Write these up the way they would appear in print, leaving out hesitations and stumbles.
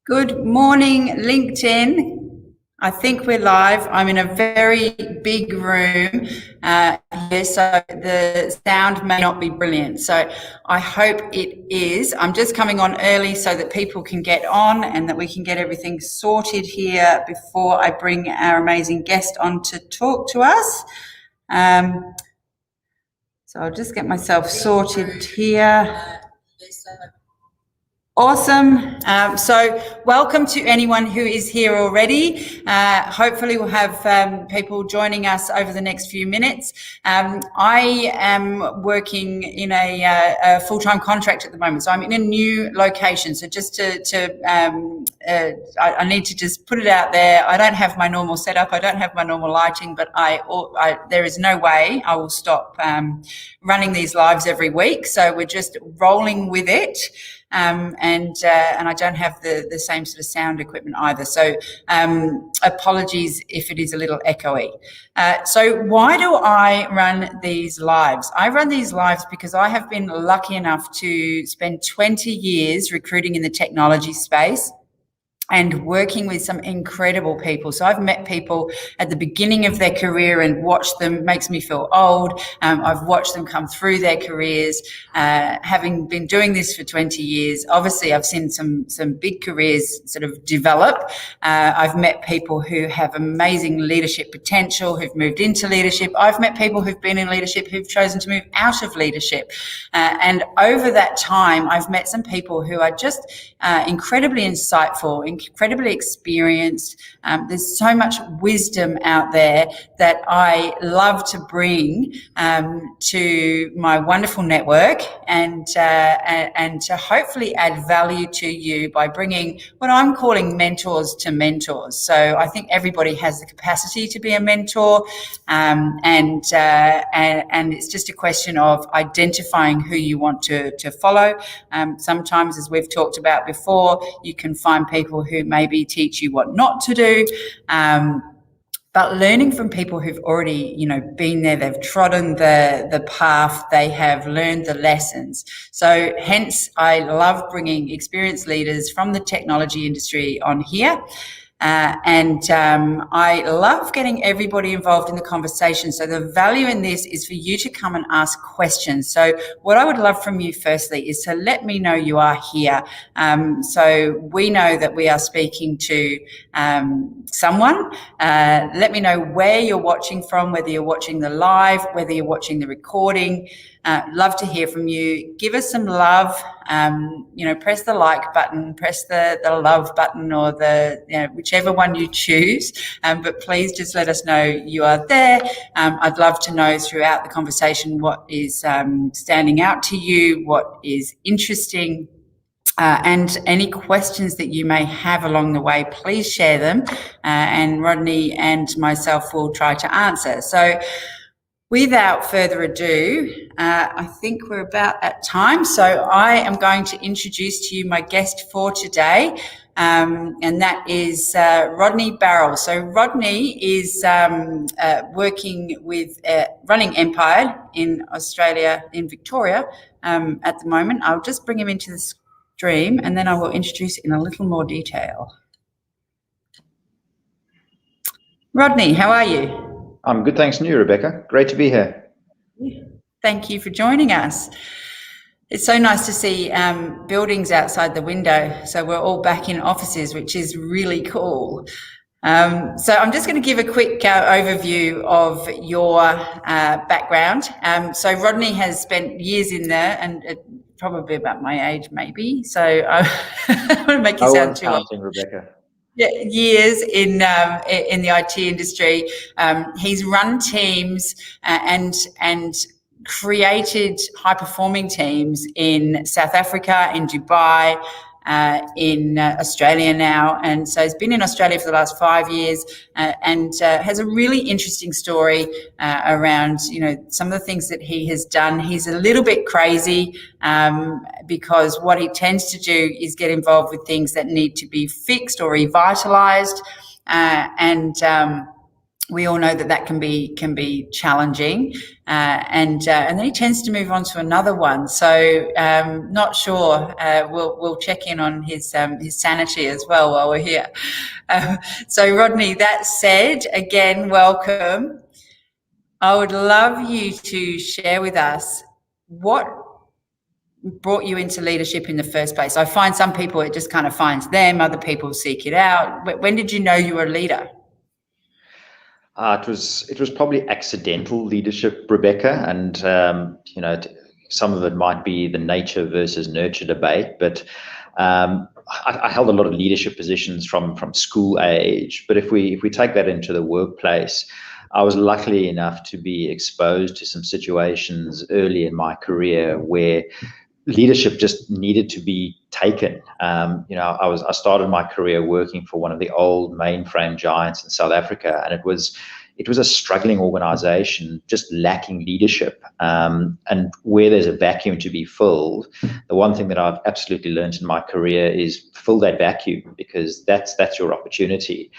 Good morning, LinkedIn. I think we're live. I'm in a very big room here, so the sound may not be brilliant. So I hope it is. I'm just coming on early so that people can get on and that we can get everything sorted here before I bring our amazing guest on to talk to us. So I'll just get myself sorted here. Awesome. So welcome to anyone who is here already. Hopefully we'll have people joining us over the next few minutes. I am working in a full-time contract at the moment, so I'm in a new location. So just I need to just put it out there. I don't have my normal setup. I don't have my normal lighting, but there is no way I will stop running these lives every week. So we're just rolling with it. And I don't have the same sort of sound equipment either. So apologies if it is a little echoey. So why do I run these lives? I run these lives because I have been lucky enough to spend 20 years recruiting in the technology space and working with some incredible people. So I've met people at the beginning of their career and watched them. Makes me feel old. I've watched them come through their careers. Having been doing this for 20 years, obviously I've seen some big careers sort of develop. I've met people who have amazing leadership potential, who've moved into leadership. I've met people who've been in leadership who've chosen to move out of leadership. And over that time, I've met some people who are just incredibly insightful, incredibly experienced. There's so much wisdom out there that I love to bring to my wonderful network and to hopefully add value to you by bringing what I'm calling mentors to mentors. So I think everybody has the capacity to be a mentor, and it's just a question of identifying who you want to follow. Sometimes, as we've talked about before, you can find people who maybe teach you what not to do, but learning from people who've already, been there, they've trodden the path, they have learned the lessons. So hence, I love bringing experienced leaders from the technology industry on here. I love getting everybody involved in the conversation. So the value in this is for you to come and ask questions. So what I would love from you firstly is to let me know you are here. So we know that we are speaking to someone. Let me know where you're watching from, whether you're watching the live, whether you're watching the recording. Love to hear from you. Give us some love. Press the like button, press the love button, or whichever one you choose. But please just let us know you are there. I'd love to know throughout the conversation what is standing out to you, what is interesting. And any questions that you may have along the way, please share them, and Rodney and myself will try to answer. So without further ado, I think we're about at time. So I am going to introduce to you my guest for today, and that is Rodney Barrell. So Rodney is working with running Empire in Australia, in Victoria, at the moment. I'll just bring him into the stream and then I will introduce in a little more detail. Rodney, how are you? I'm good, thanks, and you, Rebecca. Great to be here. Thank you for joining us. It's so nice to see buildings outside the window. So we're all back in offices, which is really cool. So I'm just going to give a quick overview of your background. So Rodney has spent years in there, and probably about my age, maybe. So I want to make you sound too old. Rebecca. Yeah, years in the IT industry. He's run teams and created high-performing teams in South Africa, in Dubai, in Australia now. And so he's been in Australia for the last 5 years and has a really interesting story around, some of the things that he has done. He's a little bit crazy because what he tends to do is get involved with things that need to be fixed or revitalized. we all know that can be challenging, and then he tends to move on to another one. So not sure. We'll check in on his sanity as well while we're here. So Rodney, that said, again, welcome. I would love you to share with us what brought you into leadership in the first place. I find some people it just kind of finds them, other people seek it out. When did you know you were a leader? It was probably accidental leadership, Rebecca, and some of it might be the nature versus nurture debate. But I held a lot of leadership positions from school age. But if we take that into the workplace, I was lucky enough to be exposed to some situations early in my career where leadership just needed to be taken. I started my career working for one of the old mainframe giants in South Africa, and it was a struggling organization, just lacking leadership. And where there's a vacuum to be filled, the one thing that I've absolutely learned in my career is fill that vacuum, because that's your opportunity.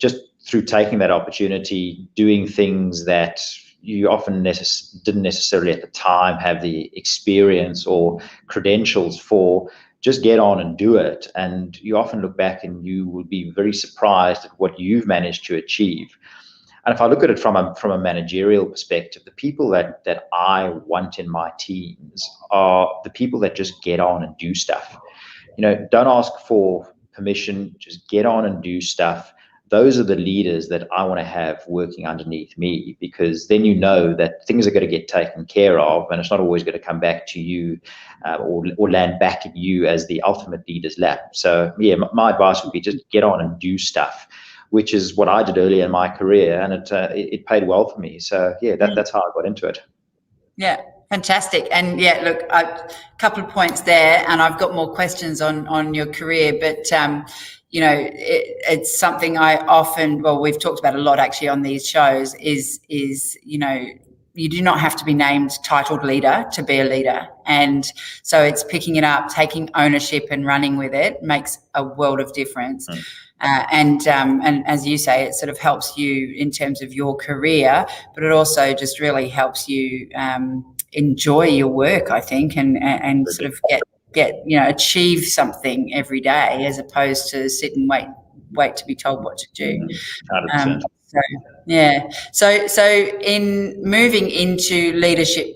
Just through taking that opportunity, doing things that you often didn't necessarily at the time have the experience or credentials for, just get on and do it. And you often look back and you will be very surprised at what you've managed to achieve. And if I look at it from a managerial perspective, the people that I want in my teams are the people that just get on and do stuff. Don't ask for permission, just get on and do stuff. Those are the leaders that I want to have working underneath me, because then you know that things are going to get taken care of, and it's not always going to come back to you or land back at you as the ultimate leader's lap. So yeah, my advice would be just get on and do stuff, which is what I did early in my career, and it paid well for me. So yeah, that's how I got into it. Yeah, fantastic. And yeah, look, a couple of points there, and I've got more questions on your career, but it's something I often, we've talked about a lot actually on these shows, is you do not have to be named titled leader to be a leader. And so it's picking it up, taking ownership and running with it makes a world of difference. And as you say, it sort of helps you in terms of your career, but it also just really helps you enjoy your work, I think, and sort of achieve something every day, as opposed to sit and wait to be told what to do. 100%. So in moving into leadership,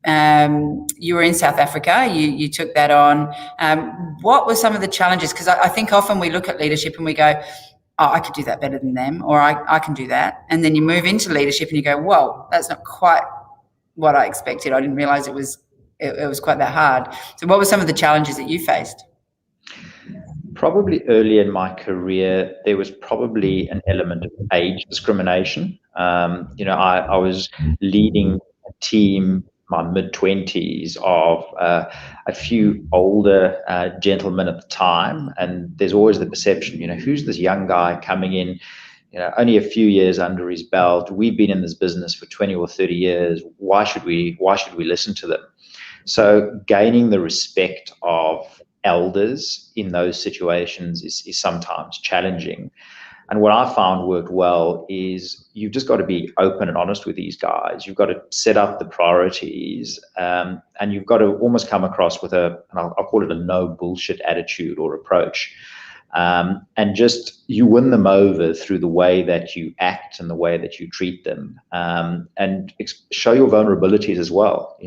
you were in South Africa, you took that on. What were some of the challenges? Because I think often we look at leadership and we go, oh, I could do that better than them, or I can do that. And then you move into leadership and you go, whoa, that's not quite what I expected. I didn't realize it was quite that hard. So what were some of the challenges that you faced? Probably early in my career, there was probably an element of age discrimination. I was leading a team, my mid-20s, of a few older gentlemen at the time, and there's always the perception, who's this young guy coming in, only a few years under his belt. We've been in this business for 20 or 30 years. Why should we listen to them? So gaining the respect of elders in those situations is sometimes challenging. And what I found worked well is you've just got to be open and honest with these guys. You've got to set up the priorities, and you've got to almost come across with I'll call it a no bullshit attitude or approach. And just you win them over through the way that you act and the way that you treat them, and show your vulnerabilities as well.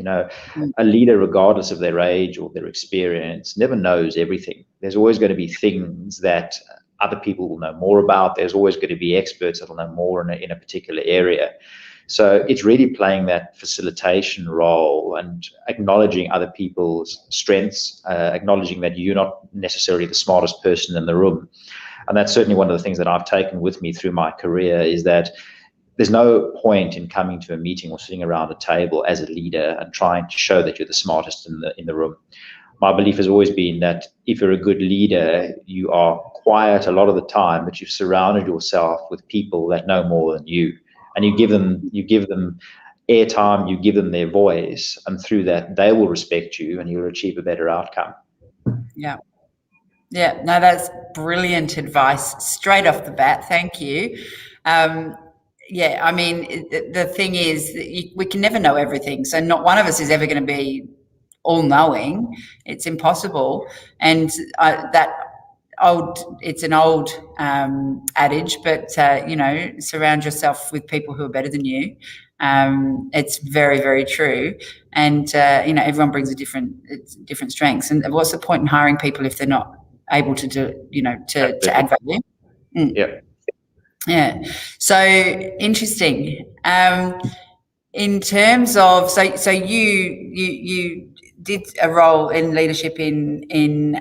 A leader, regardless of their age or their experience, never knows everything. There's always going to be things that other people will know more about. There's always going to be experts that will know more in a particular area. So it's really playing that facilitation role and acknowledging other people's strengths, acknowledging that you're not necessarily the smartest person in the room. And that's certainly one of the things that I've taken with me through my career, is that there's no point in coming to a meeting or sitting around a table as a leader and trying to show that you're the smartest in the room. My belief has always been that if you're a good leader, you are quiet a lot of the time, but you've surrounded yourself with people that know more than you. And you give them airtime, you give them their voice, and through that, they will respect you and you'll achieve a better outcome. Yeah. Yeah, no, that's brilliant advice straight off the bat. Thank you. Yeah, I mean, the thing is, that we can never know everything. So not one of us is ever going to be all knowing. It's impossible. And that it's an old adage, but surround yourself with people who are better than you. It's very, very true. And everyone brings different strengths. And what's the point in hiring people if they're not able to do, to add value? Yeah. Yeah. So interesting. In terms of, so you did a role in leadership in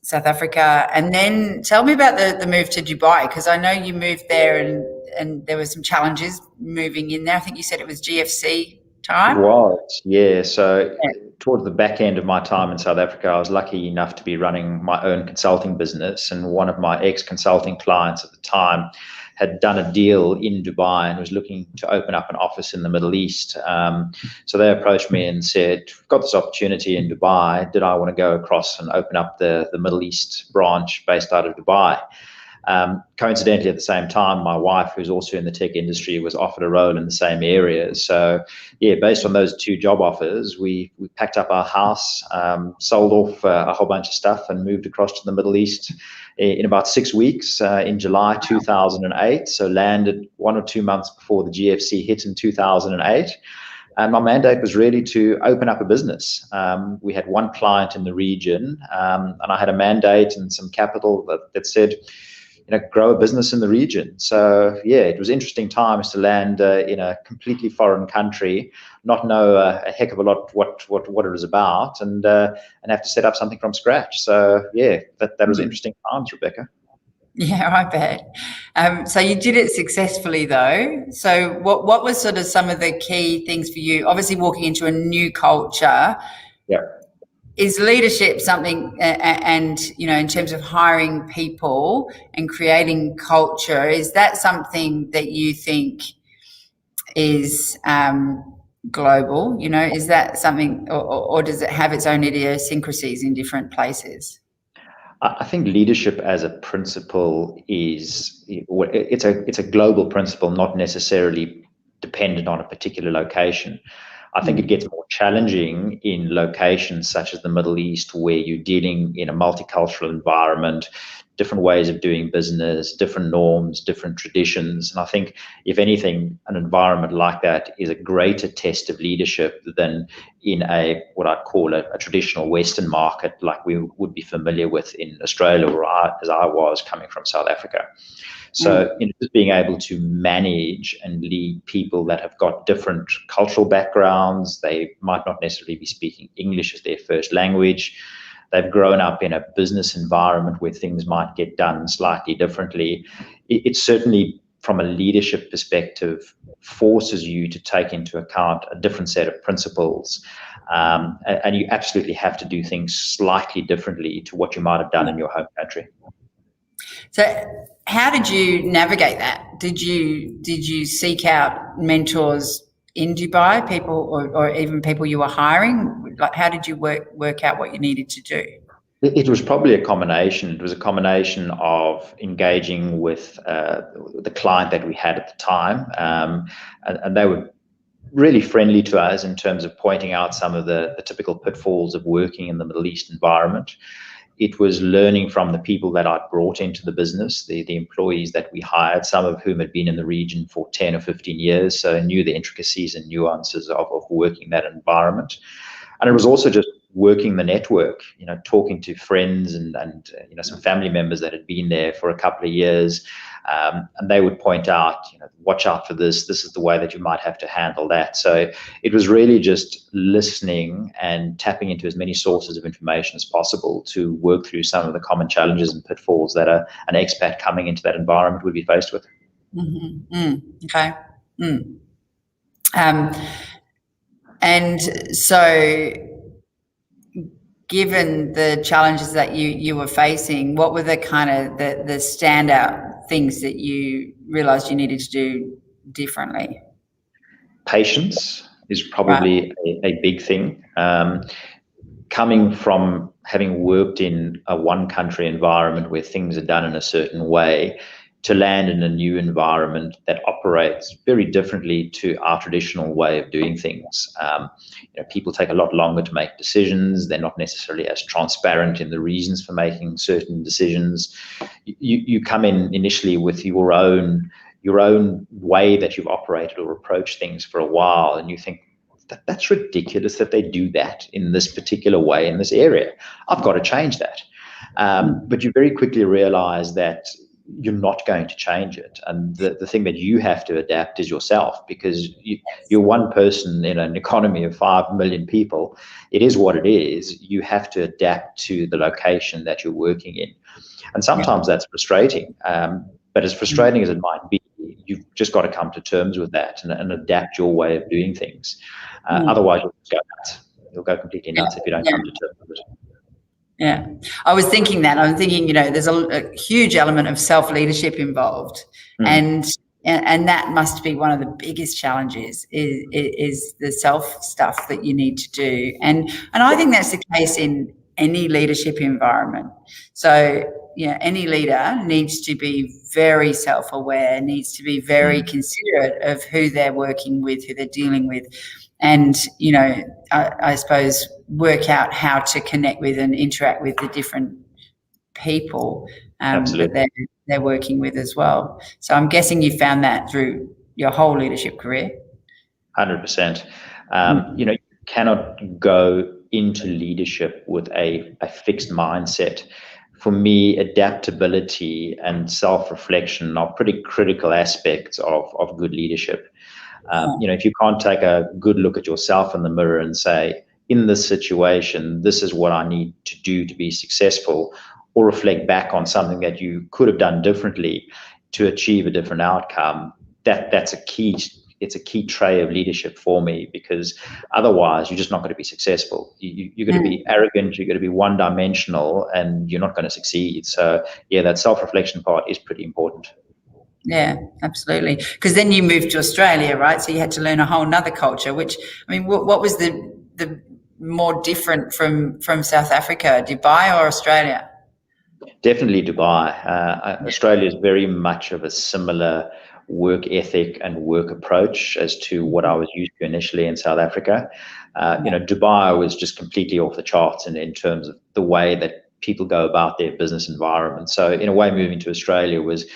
South Africa, and then tell me about the move to Dubai, because I know you moved there and there were some challenges moving in there. I think you said it was GFC time. It was, yeah. So towards the back end of my time in South Africa, I was lucky enough to be running my own consulting business, and one of my ex-consulting clients at the time had done a deal in Dubai and was looking to open up an office in the Middle East. So they approached me and said, "We've got this opportunity in Dubai. Did I want to go across and open up the Middle East branch based out of Dubai?" Coincidentally, at the same time, my wife, who's also in the tech industry, was offered a role in the same area. So, yeah, based on those two job offers, we packed up our house, sold off a whole bunch of stuff, and moved across to the Middle East in about 6 weeks in July 2008. So landed 1 or 2 months before the GFC hit in 2008. And my mandate was really to open up a business. We had one client in the region, and I had a mandate and some capital that said, grow a business in the region. So yeah, it was interesting times to land in a completely foreign country, not know a heck of a lot what it was about, and have to set up something from scratch. So yeah, that was interesting times, Rebecca. Yeah, I bet. So you did it successfully, though. So what was sort of some of the key things for you? Obviously, walking into a new culture. Yeah. Is leadership something, and in terms of hiring people and creating culture, is that something that you think is global? Is that something, or does it have its own idiosyncrasies in different places? I think leadership as a principle it's a global principle, not necessarily dependent on a particular location. I think it gets more challenging in locations such as the Middle East, where you're dealing in a multicultural environment, different ways of doing business, different norms, different traditions. And I think, if anything, an environment like that is a greater test of leadership than in what I'd call a traditional Western market like we would be familiar with in Australia, or as I was coming from South Africa. So just being able to manage and lead people that have got different cultural backgrounds, they might not necessarily be speaking English as their first language. They've grown up in a business environment where things might get done slightly differently. It certainly, from a leadership perspective, forces you to take into account a different set of principles. And you absolutely have to do things slightly differently to what you might have done in your home country. So how did you navigate that? Did you seek out mentors in Dubai, people or even people you were hiring? Like, how did you work out what you needed to do? It was probably a combination. It was a combination of engaging with the client that we had at the time, and they were really friendly to us in terms of pointing out some of the typical pitfalls of working in the Middle East environment. It was learning from the people that I brought into the business, the employees that we hired, some of whom had been in the region for 10 or 15 years, so knew the intricacies and nuances of working that environment. And it was also just working the network, talking to friends and some family members that had been there for a couple of years. And they would point out, watch out for this. This is the way that you might have to handle that. So it was really just listening and tapping into as many sources of information as possible to work through some of the common challenges and pitfalls that an expat coming into that environment would be faced with. Okay. And so, given the challenges that you were facing, what were the kind of the standout things that you realized you needed to do differently? Patience is probably a big thing. coming from having worked in a one country environment where things are done in a certain way to land in a new environment that operates very differently to our traditional way of doing things. People take a lot longer to make decisions. They're not necessarily as transparent in the reasons for making certain decisions. You come in initially with your own way that you've operated or approached things for a while, and you think, that's ridiculous that they do that in this particular way in this area. I've got to change that. But you very quickly realize that you're not going to change it. And the thing that you have to adapt is yourself, because you're one person in an economy of 5 million people. It is what it is. You have to adapt to the location that you're working in. And sometimes that's frustrating. But as frustrating as it might be, you've just got to come to terms with that and adapt your way of doing things. Otherwise, you'll just go nuts. You'll go completely nuts if you don't come to terms with it. Yeah, I was thinking that. I'm thinking, there's a huge element of self-leadership involved, and that must be one of the biggest challenges is the self stuff that you need to do, and I think that's the case in any leadership environment. So any leader needs to be very self-aware, needs to be very considerate of who they're working with, who they're dealing with, and I suppose work out how to connect with and interact with the different people that they're working with as well. So I'm guessing you found that through your whole leadership career. 100%. You cannot go into leadership with a fixed mindset. For me, adaptability and self-reflection are pretty critical aspects of good leadership. If you can't take a good look at yourself in the mirror and say, in this situation, this is what I need to do to be successful, or reflect back on something that you could have done differently to achieve a different outcome, that's a key. It's a key trait of leadership for me, because otherwise you're just not going to be successful. You're going to be arrogant, you're going to be one-dimensional, and you're not going to succeed. So that self-reflection part is pretty important. Yeah, absolutely. Because then you moved to Australia, right? So you had to learn a whole nother culture, which, what was the more different from South Africa, Dubai or Australia? Definitely Dubai. Australia is very much of a similar work ethic and work approach as to what I was used to initially in South Africa. Dubai was just completely off the charts in terms of the way that people go about their business environment. So in a way, moving to Australia was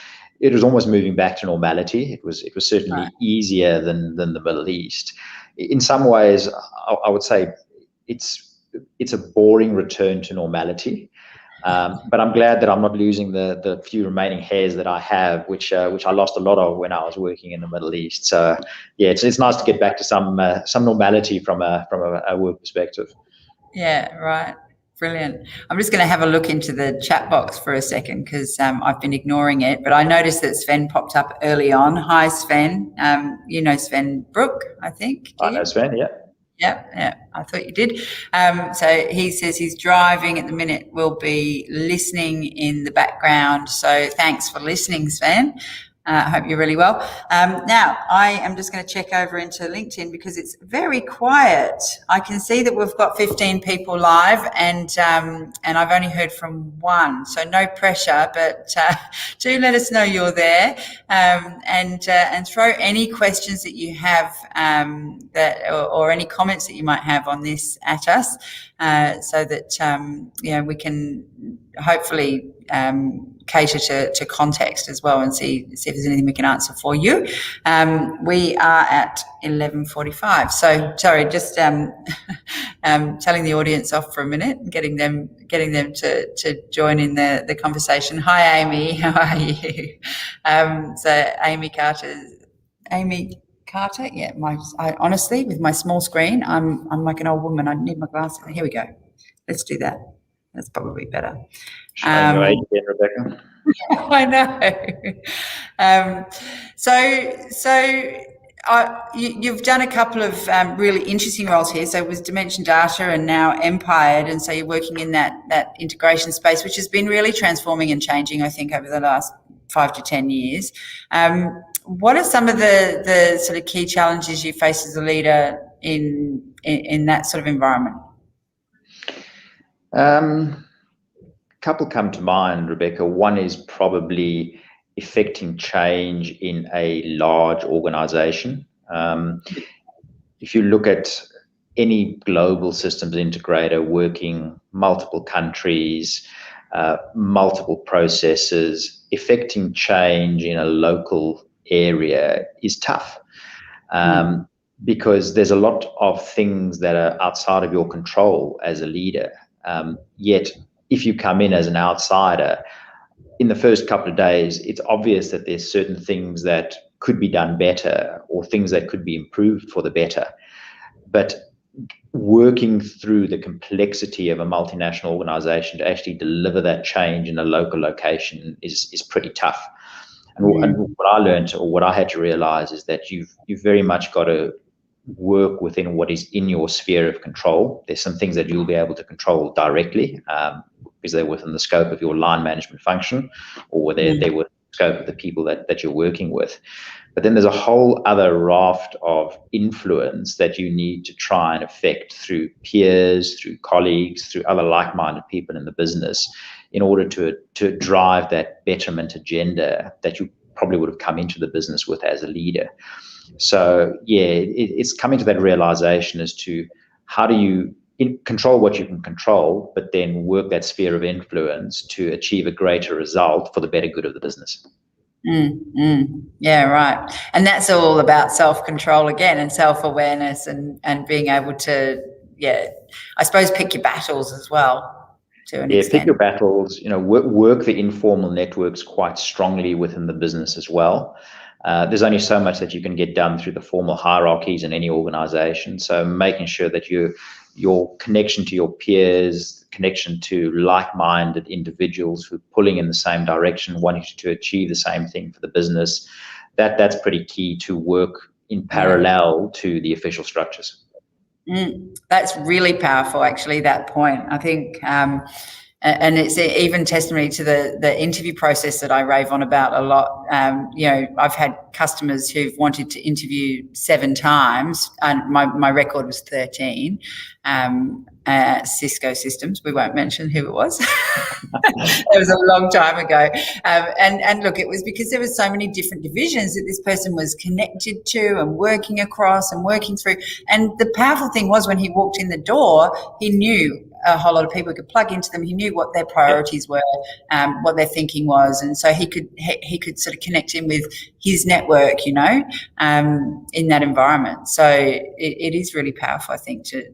almost moving back to normality. It was certainly easier than the Middle East. In some ways, I would say it's a boring return to normality. But I'm glad that I'm not losing the few remaining hairs that I have, which I lost a lot of when I was working in the Middle East. So it's nice to get back to some normality from a work perspective. Yeah, right. Brilliant. I'm just going to have a look into the chat box for a second, because I've been ignoring it, but I noticed that Sven popped up early on. Hi, Sven. Sven Brook, I think. I know Sven, yeah. Yeah, I thought you did. So he says he's driving at the minute. We'll be listening in the background. So thanks for listening, Sven. I hope you're really well. Now, I am just going to check over into LinkedIn because it's very quiet. I can see that we've got 15 people live, and I've only heard from one. So no pressure, but do let us know you're there, and throw any questions that you have or any comments that you might have on this at us, so that we can hopefully cater to context as well, and see if there's anything we can answer for you. We are at 11:45, so sorry, just telling the audience off for a minute and getting them to join in the conversation. Hi, Amy, how are you? So Amy Carter, yeah. I honestly, with my small screen, I'm like an old woman. I need my glasses. Here we go. Let's do that. That's probably better. Showing your age again, Rebecca. I know. You've done a couple of really interesting roles here. So it was Dimension Data and now Empired, and so you're working in that integration space, which has been really transforming and changing, I think, over the last 5 to 10 years. What are some of the sort of key challenges you face as a leader in that sort of environment? Couple come to mind, Rebecca. One is probably effecting change in a large organization. If you look at any global systems integrator working multiple countries, multiple processes, effecting change in a local area is tough. Because there's a lot of things that are outside of your control as a leader. Yet, if you come in as an outsider, in the first couple of days, it's obvious that there's certain things that could be done better or things that could be improved for the better. But working through the complexity of a multinational organization to actually deliver that change in a local location is pretty tough. And what I learned, or what I had to realize, is that you've very much got to work within what is in your sphere of control. There's some things that you'll be able to control directly because they're within the scope of your line management function, or they're within the scope of the people that you're working with. But then there's a whole other raft of influence that you need to try and affect through peers, through colleagues, through other like-minded people in the business, in order to drive that betterment agenda that you probably would have come into the business with as a leader. So yeah, it's coming to that realization as to how do you control what you can control, but then work that sphere of influence to achieve a greater result for the better good of the business. Yeah, right. And that's all about self-control again, and self-awareness, and being able to, I suppose, pick your battles as well. Pick your battles. Work the informal networks quite strongly within the business as well. There's only so much that you can get done through the formal hierarchies in any organization. So making sure that your connection to your peers, connection to like-minded individuals who are pulling in the same direction, wanting to achieve the same thing for the business, that's pretty key to work in parallel to the official structures. That's really powerful, actually, that point. I think, and it's even testimony to the interview process that I rave on about a lot. I've had customers who've wanted to interview 7 times, and my record was 13. Cisco Systems, we won't mention who it was. It was a long time ago. And look, it was because there were so many different divisions that this person was connected to and working across and working through. And the powerful thing was, when he walked in the door, he knew a whole lot of people, could plug into them. He knew what their priorities were, what their thinking was, and so he could sort of connect in with his network, in that environment. So it is really powerful, I think, to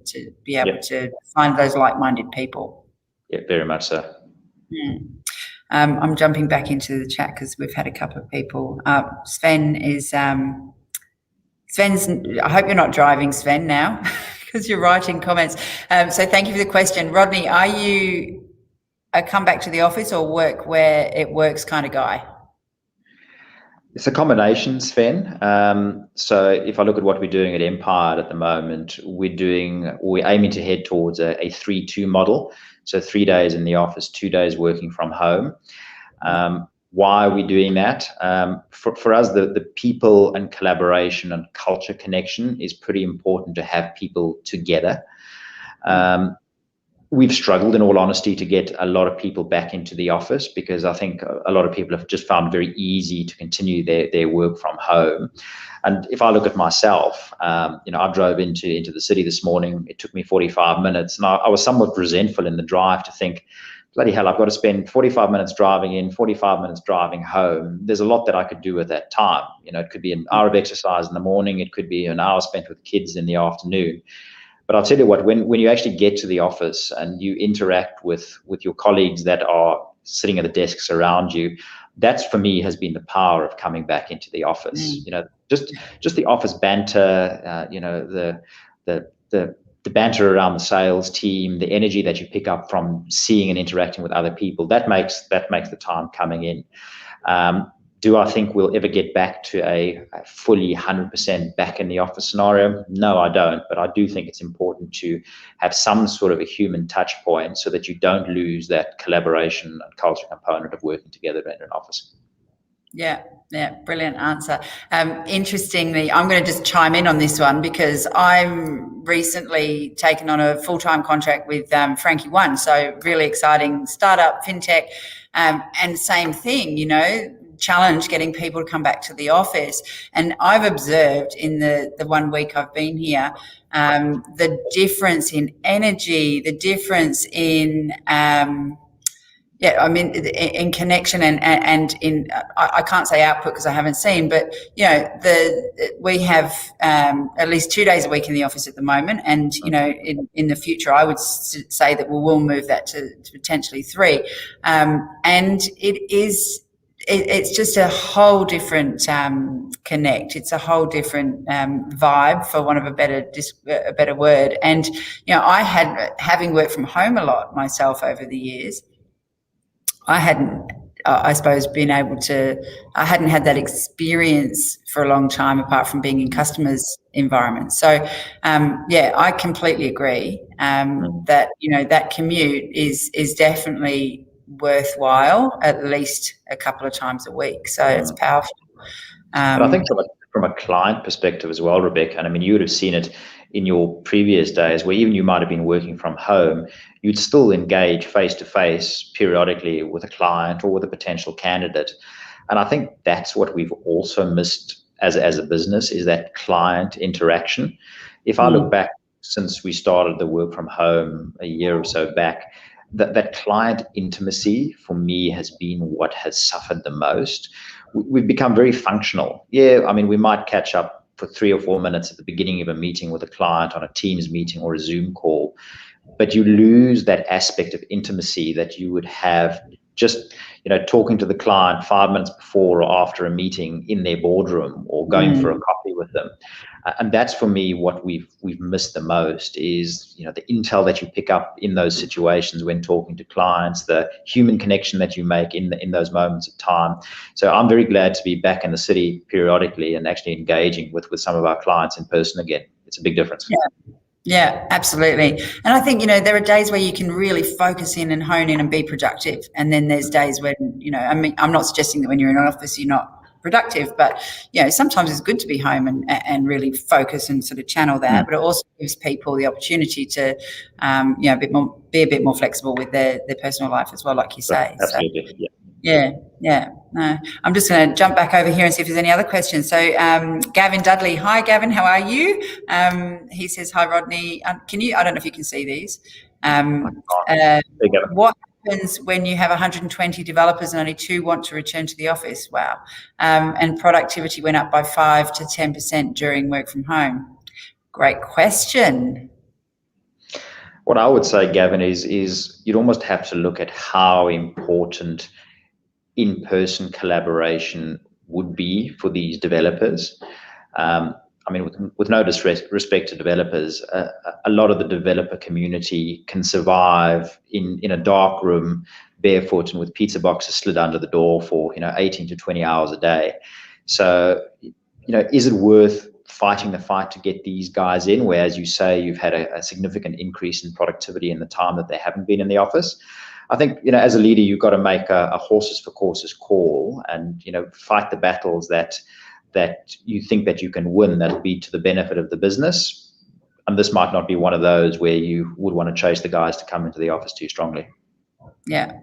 be able to find those like-minded people. Yeah, very much so. I'm jumping back into the chat because we've had a couple of people. Sven's. I hope you're not driving, Sven, now. Because you're writing comments. So thank you for the question. Rodney, are you a come back to the office or work where it works kind of guy? It's a combination, Sven. So if I look at what we're doing at Empire at the moment, we're aiming to head towards a 3-2 model. So 3 days in the office, 2 days working from home. Why are we doing that? For us, the people and collaboration and culture connection is pretty important, to have people together. We've struggled, in all honesty, to get a lot of people back into the office, because I think a lot of people have just found it very easy to continue their work from home. And if I look at myself, I drove into the city this morning. It took me 45 minutes, and I was somewhat resentful in the drive to think, bloody hell, I've got to spend 45 minutes driving in, 45 minutes driving home. There's a lot that I could do at that time. It could be an hour of exercise in the morning. It could be an hour spent with kids in the afternoon. But I'll tell you what, when you actually get to the office and you interact with your colleagues that are sitting at the desks around you, that's, for me, has been the power of coming back into the office. Just the office banter, the banter around the sales team, the energy that you pick up from seeing and interacting with other people, that makes the time coming in. Do I think we'll ever get back to a fully 100% back in the office scenario? No, I don't. But I do think it's important to have some sort of a human touch point, so that you don't lose that collaboration and culture component of working together in an office. Yeah, brilliant answer. Interestingly, I'm going to just chime in on this one because I'm recently taken on a full-time contract with Frankie One, so really exciting startup fintech, and same thing, challenge getting people to come back to the office. And I've observed in the 1 week I've been here, the difference in energy, the difference in in connection and in, I can't say output because I haven't seen, but we have at least 2 days a week in the office at the moment, and in the future I would say that we will move that to potentially 3, and it's just a whole different connect. It's a whole different vibe, for want of a better word. And having worked from home a lot myself over the years, I hadn't, I suppose, I hadn't had that experience for a long time apart from being in customers' environments. So, I completely agree that, that commute is definitely worthwhile at least a couple of times a week. So it's powerful. But I think from a client perspective as well, Rebecca, and I mean, you would have seen it in your previous days where even you might have been working from home, you'd still engage face-to-face periodically with a client or with a potential candidate. And I think that's what we've also missed as a business, is that client interaction. If I look back since we started the work from home a year or so back, that client intimacy for me has been what has suffered the most. We've become very functional. Yeah, I mean, we might catch up for 3 or 4 minutes at the beginning of a meeting with a client on a Teams meeting or a Zoom call, but you lose that aspect of intimacy that you would have just talking to the client 5 minutes before or after a meeting in their boardroom or going for a coffee with them. And that's for me what we've missed the most, is the intel that you pick up in those situations when talking to clients, the human connection that you make in those moments of time. So I'm very glad to be back in the city periodically and actually engaging with some of our clients in person again. It's a big difference. Yeah, absolutely. And I think, there are days where you can really focus in and hone in and be productive. And then there's days when, I'm not suggesting that when you're in an office, you're not productive, but, sometimes it's good to be home and really focus and sort of channel that. But it also gives people the opportunity to, be a bit more flexible with their personal life as well, like you say. Absolutely. So, yeah. No, I'm just going to jump back over here and see if there's any other questions. So, Gavin Dudley, hi Gavin, how are you? He says, hi Rodney. I don't know if you can see these. What happens when you have 120 developers and only 2 want to return to the office? Wow. And productivity went up by 5 to 10% during work from home. Great question. What I would say, Gavin, is you'd almost have to look at how important in-person collaboration would be for these developers. I mean, with no disrespect to developers, a lot of the developer community can survive in a dark room, barefoot and with pizza boxes slid under the door for 18 to 20 hours a day. So, is it worth fighting the fight to get these guys in, where, as you say, you've had a significant increase in productivity in the time that they haven't been in the office? I think, as a leader, you've got to make a horses for courses call and, fight the battles that you think that you can win that'll be to the benefit of the business. And this might not be one of those where you would want to chase the guys to come into the office too strongly. Yeah.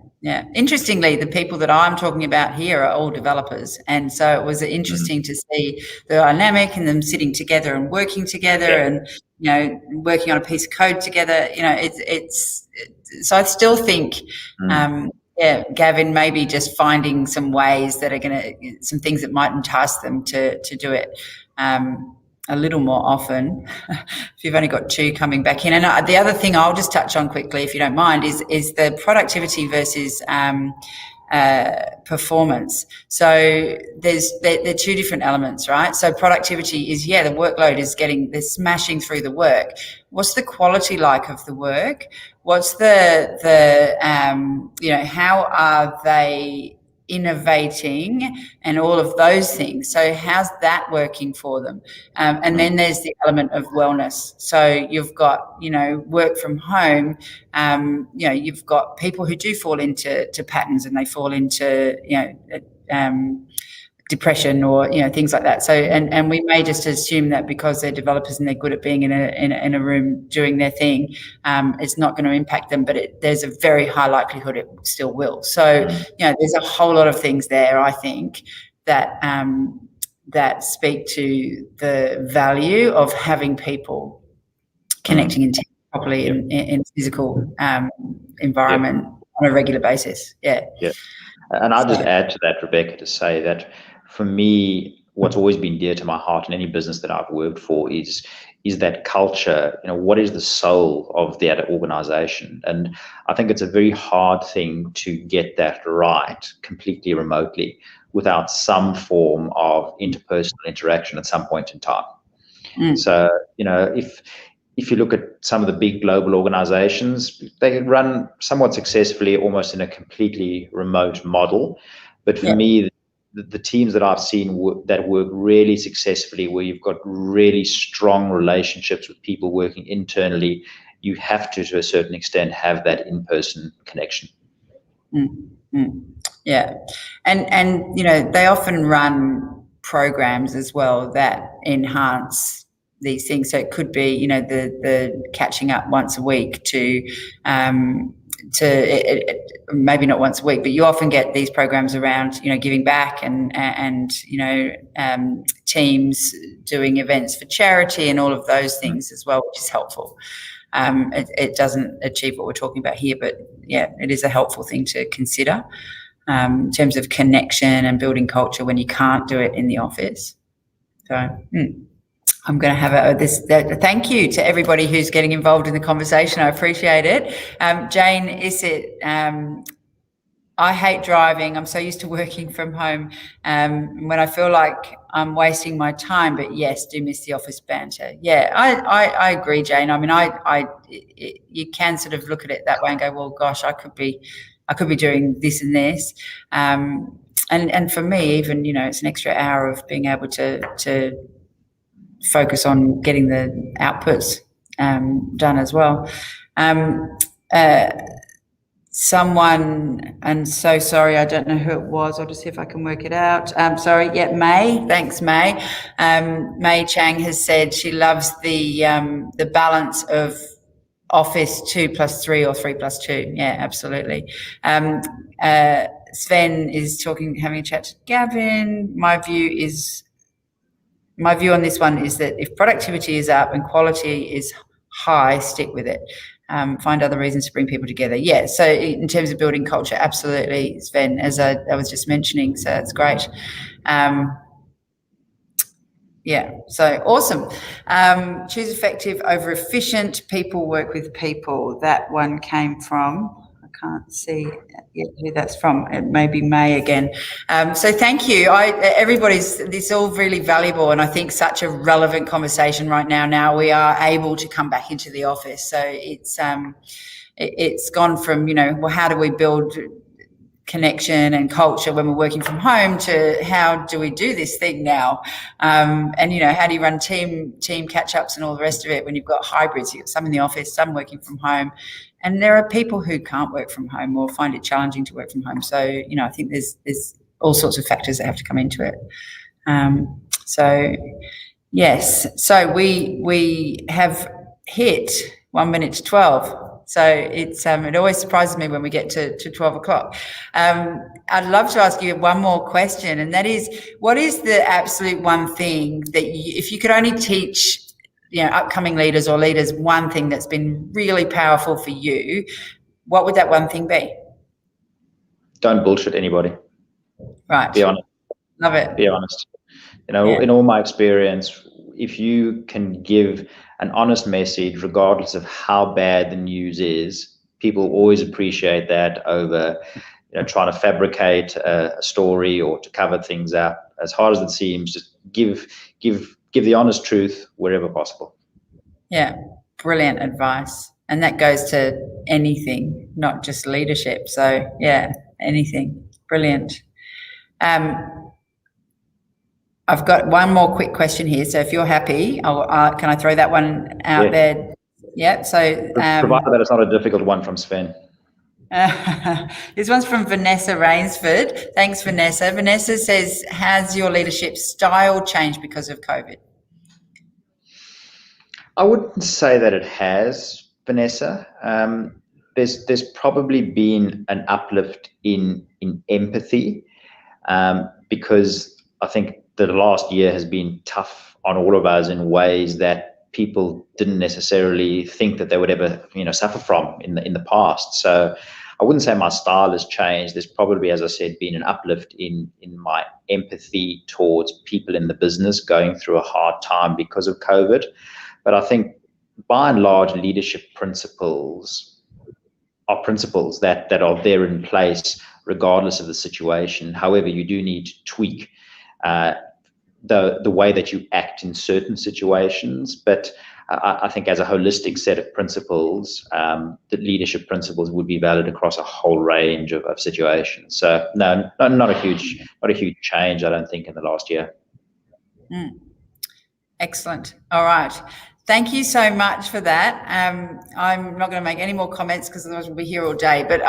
Interestingly, the people that I'm talking about here are all developers. And so it was interesting to see the dynamic and them sitting together and working together and, working on a piece of code together. So I still think, Gavin, maybe just finding some ways that are some things that might entice them to do it a little more often if you've only got 2 coming back in. And the other thing I'll just touch on quickly, if you don't mind, is the productivity versus performance. So they're 2 different elements, right? So productivity is, the workload is they're smashing through the work. What's the quality like of the work? What's how are they innovating and all of those things? So how's that working for them? And then there's the element of wellness. So you've got, work from home, you've got people who do fall into patterns and they fall into, depression or things like that. So and we may just assume that because they're developers and they're good at being in a room doing their thing, it's not going to impact them, but there's a very high likelihood it still will. So there's a whole lot of things there, I think, that that speak to the value of having people connecting in properly in physical environment on a regular basis. And I'll just add to that, Rebecca, to say that for me, what's always been dear to my heart in any business that I've worked for is that culture. What is the soul of that organization? And I think it's a very hard thing to get that right completely remotely without some form of interpersonal interaction at some point in time. So, if you look at some of the big global organizations, they run somewhat successfully almost in a completely remote model. But for me, the teams that I've seen that work really successfully, where you've got really strong relationships with people working internally, you have to a certain extent, have that in-person connection. Yeah. And they often run programs as well that enhance these things. So it could be, the catching up once a week to maybe not once a week, but you often get these programs around, giving back and teams doing events for charity and all of those things as well, which is helpful. It doesn't achieve what we're talking about here, but it is a helpful thing to consider in terms of connection and building culture when you can't do it in the office. So I'm going to have thank you to everybody who's getting involved in the conversation. I appreciate it. Jane Issett, I hate driving. I'm so used to working from home when I feel like I'm wasting my time, but yes, do miss the office banter. Yeah, I agree, Jane. I mean, you can sort of look at it that way and go, well, gosh, I could be doing this and this. And for me, even, it's an extra hour of being able to focus on getting the outputs done as well. Someone, and so sorry, I don't know who it was. I'll just see if I can work it out. Sorry, May. Thanks, May. May Chang has said she loves the balance of office 2+3 or 3+2. Yeah, absolutely. Sven is having a chat to Gavin. My view on this one is that if productivity is up and quality is high, stick with it. Find other reasons to bring people together. Yeah, so in terms of building culture, absolutely, Sven, as I was just mentioning, so it's great. So awesome. Choose effective over efficient. People work with people. That one came from, I can't see yet who that's from. It may be May again. So thank you. This is all really valuable, and I think such a relevant conversation right now. Now we are able to come back into the office. So it's gone from, well, how do we build connection and culture when we're working from home to how do we do this thing now? And, how do you run team catch-ups and all the rest of it when you've got hybrids? You've got some in the office, some working from home. And there are people who can't work from home or find it challenging to work from home. So, I think there's all sorts of factors that have to come into it. So, yes. So we have hit 1 minute to 12. So it always surprises me when we get to 12 o'clock. I'd love to ask you one more question, and that is, what is the absolute one thing that if you could only teach upcoming leaders or leaders one thing that's been really powerful for you, what would that one thing be? Don't bullshit anybody. Right. Be honest. Love it. Be honest. In all my experience, if you can give an honest message, regardless of how bad the news is, people always appreciate that over trying to fabricate a story or to cover things up. As hard as it seems, just give the honest truth wherever possible. Yeah, brilliant advice. And that goes to anything, not just leadership. So yeah, anything. Brilliant. I've got one more quick question here. So if you're happy, can I throw that one out there? Yeah. So provided that it's not a difficult one from Sven. This one's from Vanessa Rainsford. Thanks, Vanessa. Vanessa says, has your leadership style changed because of COVID? I wouldn't say that it has, Vanessa. There's probably been an uplift in empathy, because I think the last year has been tough on all of us in ways that people didn't necessarily think that they would ever, suffer from in the past. So I wouldn't say my style has changed. There's probably, as I said, been an uplift in my empathy towards people in the business going through a hard time because of COVID. But I think by and large, leadership principles are principles that are there in place regardless of the situation. However, you do need to tweak the way that you act in certain situations. But I think as a holistic set of principles, the leadership principles would be valid across a whole range of situations. So no, not a huge change, I don't think, in the last year. Excellent. All right. Thank you so much for that. I'm not going to make any more comments because otherwise we'll be here all day. But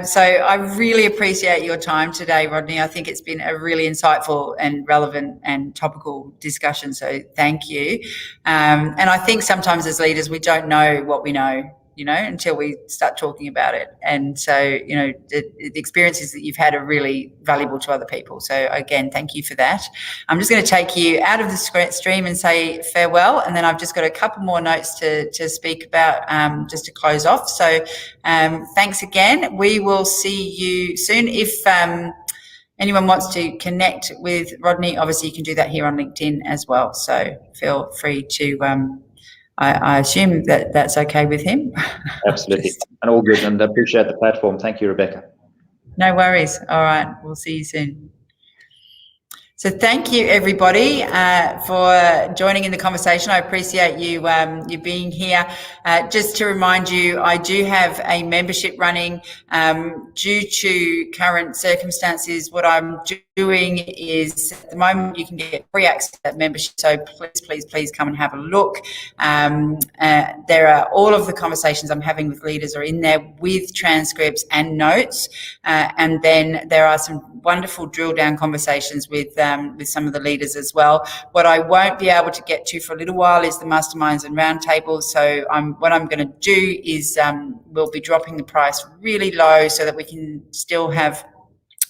so I really appreciate your time today, Rodney. I think it's been a really insightful and relevant and topical discussion. So thank you. And I think sometimes as leaders, we don't know what we know, until we start talking about it. And so, the experiences that you've had are really valuable to other people. So again, thank you for that. I'm just going to take you out of the stream and say farewell. And then I've just got a couple more notes to speak about just to close off. So thanks again. We will see you soon. If anyone wants to connect with Rodney, obviously you can do that here on LinkedIn as well. So feel free to I assume that that's okay with him. Absolutely. And all good. And I appreciate the platform. Thank you, Rebecca. No worries. All right. We'll see you soon. So thank you, everybody, for joining in the conversation. I appreciate you being here. Just to remind you, I do have a membership running. Due to current circumstances, what I'm doing is at the moment you can get free access to that membership. So please come and have a look. There are all of the conversations I'm having with leaders are in there with transcripts and notes. And then there are some wonderful drill down conversations with some of the leaders as well. What I won't be able to get to for a little while is the masterminds and roundtables. So what I'm going to do is we'll be dropping the price really low so that we can still have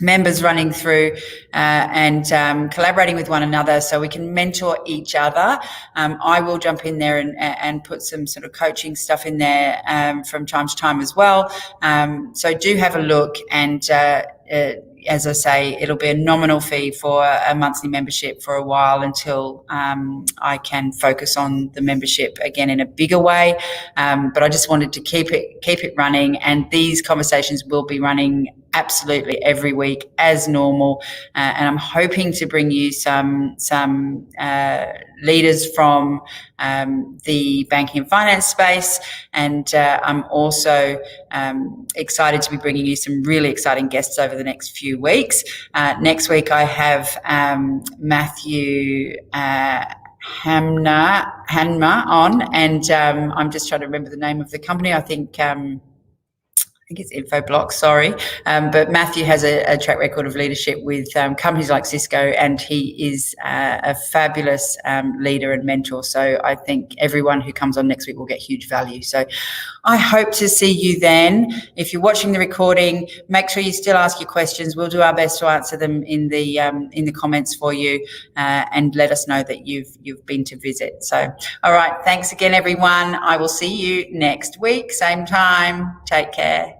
members running through and collaborating with one another so we can mentor each other. I will jump in there and put some sort of coaching stuff in there from time to time as well. So do have a look, and as I say, it'll be a nominal fee for a monthly membership for a while until I can focus on the membership again in a bigger way. But I just wanted to keep it running, and these conversations will be running absolutely every week as normal. And I'm hoping to bring you some leaders from the banking and finance space. And I'm also excited to be bringing you some really exciting guests over the next few weeks. Next week I have Matthew Hanma on, and I'm just trying to remember the name of the company. I think it's InfoBlock, sorry. But Matthew has a track record of leadership with companies like Cisco, and he is a fabulous leader and mentor. So I think everyone who comes on next week will get huge value. So I hope to see you then. If you're watching the recording, make sure you still ask your questions. We'll do our best to answer them in the comments for you, and let us know that you've been to visit. So, all right. Thanks again, everyone. I will see you next week, same time. Take care.